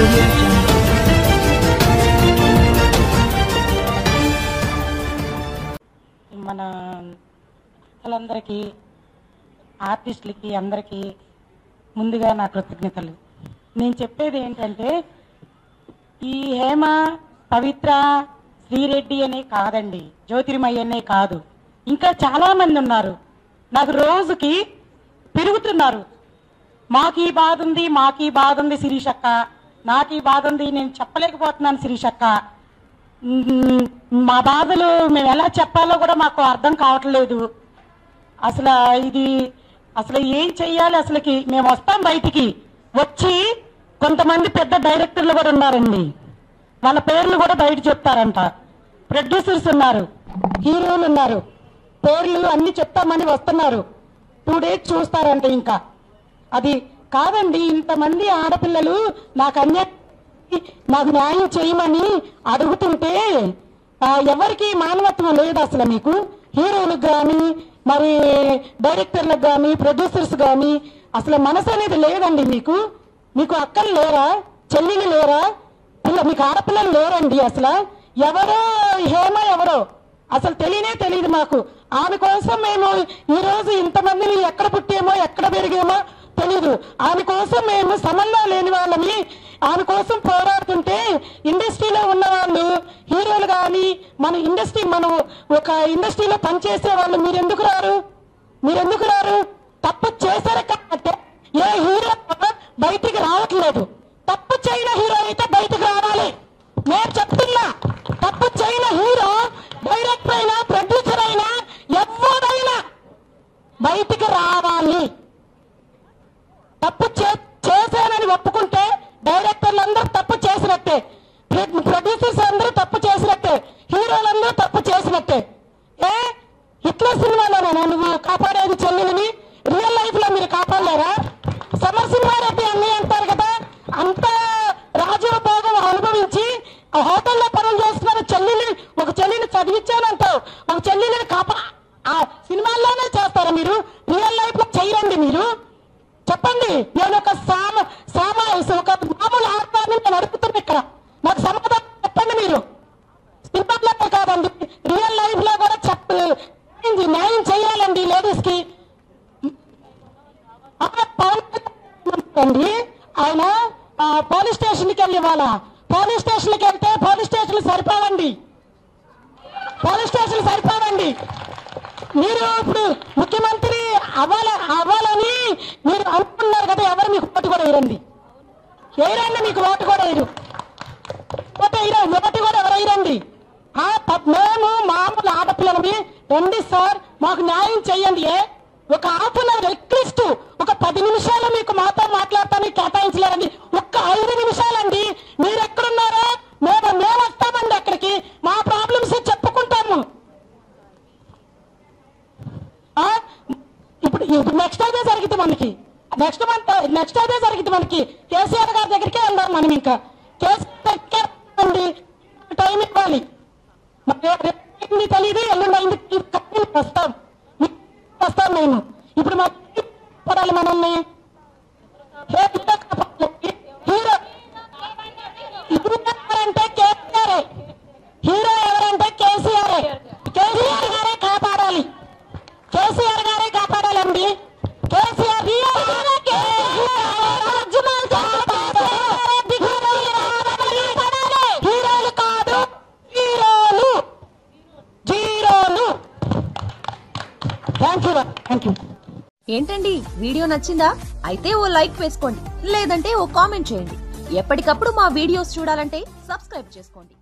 audio jungle. మన వాళ్ళందరికీ ఆర్టిస్టులకి అందరికీ ముందుగా నా కృతజ్ఞతలు. నేను చెప్పేది ఏంటంటే ఈ హేమ, పవిత్ర, శ్రీరెడ్డి అనే కాదండి, జ్యోతిర్మయి అనే కాదు, ఇంకా చాలామంది ఉన్నారు. నాకు రోజుకి పెరుగుతున్నారు. మాకు ఈ బాధ ఉంది, మాకు ఈ బాధ ఉంది శిరీషక్క, నాకు ఈ బాధ ఉంది, నేను చెప్పలేకపోతున్నాను శిరీషక్క, మా బాధలు మేము ఎలా చెప్పాలో కూడా మాకు అర్థం కావట్లేదు. అసలు ఏం చెయ్యాలి? అసలుకి మేము వస్తాం బయటికి వచ్చి, కొంతమంది పెద్ద డైరెక్టర్లు కూడా ఉన్నారండి, వాళ్ళ పేర్లు కూడా బయట చెప్తారంట. ప్రొడ్యూసర్స్ ఉన్నారు, హీరోలు ఉన్నారు, పేర్లు అన్ని చెప్తామని వస్తున్నారు. 2 days చూస్తారంట. ఇంకా అది కాదండి, ఇంతమంది ఆడపిల్లలు నాకు న్యాయం చేయమని అడుగుతుంటే ఎవరికి మానవత్వం లేదు అసలు. మీకు హీరోలకు కానీ, మరి డైరెక్టర్లకు కానీ, ప్రొడ్యూసర్స్ కానీ అసలు మనసు అనేది లేదండి. మీకు అక్కలు లేరా? చెల్లెలు లేరా? మీకు ఆడపిల్లలు లేరండి. అసలు ఎవరో హేమ ఎవరో అసలు తెలియదు మాకు. ఆమె కోసం మేము ఈరోజు ఇంతమందిని ఎక్కడ పుట్టామో ఎక్కడ పెరిగామో తెలీదు. ఆమె కోసం మేము సంబంధం లేని వాళ్ళని ఆమె కోసం పోరాడుతుంటే, ఇండస్ట్రీలో ఉన్న వాళ్ళు, హీరోలు కానీ, మనం ఒక ఇండస్ట్రీలో పనిచేసే వాళ్ళు మీరెందుకు రారు? తప్పు చేశారు కాబట్టి ఏ హీరో బయటికి రావట్లేదు. తప్పు చేయని హీరో అయితే బయటకు రావాలి. నేను చెప్తున్నా, తప్పు చేయని హీరో, డైరెక్టర్ అయినా, ప్రొడ్యూసర్ అయినా, ఎవరైనా బయటికి రావాలి. తప్పు చేశానని ఒప్పుకుంటే డైరెక్టర్లు అందరూ తప్పు చేసినట్టే, ప్రొడ్యూసర్స్ అందరూ తప్పు చేసినట్టే, హీరోలందరూ తప్పు చేసినట్టే. హిట్లర్ సినిమాలోనే నువ్వు కాపాడేది చెల్లెలని, రియల్ లైఫ్ లో మీరు కాపాడలేరా? సమరసింహారెడ్డి అన్నీ అంటారు కదా, అంత రాజభోగం అనుభవించి హోటల్లో పనులు చేస్తున్నారు. ఒక చెల్లిని చదివించానంటావు, ఒక చెల్లిని ఆ సినిమాల్లోనే చేస్తారా మీరు? రియల్ లైఫ్ లో చేయరండి మీరు. చెప్పండి. నేను ఒక మామూలు ఆడతాన్ని నేను అడుగుతున్నా ఇక్కడ, నాకు సమాధానం చెప్పండి మీరు. సినిమాలోనే కాదండి, రియల్ లైఫ్ లో కూడా న్యాయం చేయాలండి లేడీస్ కి. అండి ఆయన పోలీస్ స్టేషన్కి వెళ్ళి, ఇవాళ పోలీస్ స్టేషన్కి వెళ్తే పోలీస్ స్టేషన్లు సరిపోవండి. మీరు ఇప్పుడు ముఖ్యమంత్రి అవ్వాలని మీరు అనుకున్నారు కదా, ఎవరు మీకు ఓటు కూడా వేయరండి. మీకు ఓటు కూడా వేయరు. ఓటు కూడా ఎవరు వేయరండి. మేము మామూలు ఆడపిల్లలవి. రండి సార్, మాకు న్యాయం చెయ్యండి. ఒక హాఫ్ అన్ అవర్ అట్లీస్ట్ ఒక 10 నిమిషాలు మీకు మాతో మాట్లాడటానికి కేటాయించలేరండి. ఒక్క 5 నిమిషాలండి. మీరు ఎక్కడున్నారో మేము వస్తామండి అక్కడికి, మా ప్రాబ్లమ్స్ చెప్పుకుంటాము. ఇప్పుడు నెక్స్ట్ అదే జరిగింది మనకి, నెక్స్ట్ అదే జరిగింది మనకి. కేసీఆర్ గారి దగ్గరికే వెళ్దాం మనం. ఇంకా కేసీఆర్ టైం ఇవ్వాలి. తెలియదు, ఎల్లుండి వస్తాం మేము. ఇప్పుడు పడాలి మనల్ని. హీరో ఎవరంటే కేసీఆర్, హీరో ఎవరంటే కేసీఆర్. కేసీఆర్ గారే కాపాడాలి, అండి. కేసీఆర్ హీరోలు కాదు, జీరోలు. Thank you. ఏంటండి, వీడియో నచ్చిందా? అయితే ఓ లైక్ వేసుకోండి, లేదంటే ఓ కామెంట్ చేయండి. ఎప్పటికప్పుడు మా వీడియోస్ చూడాలంటే సబ్స్క్రైబ్ చేసుకోండి.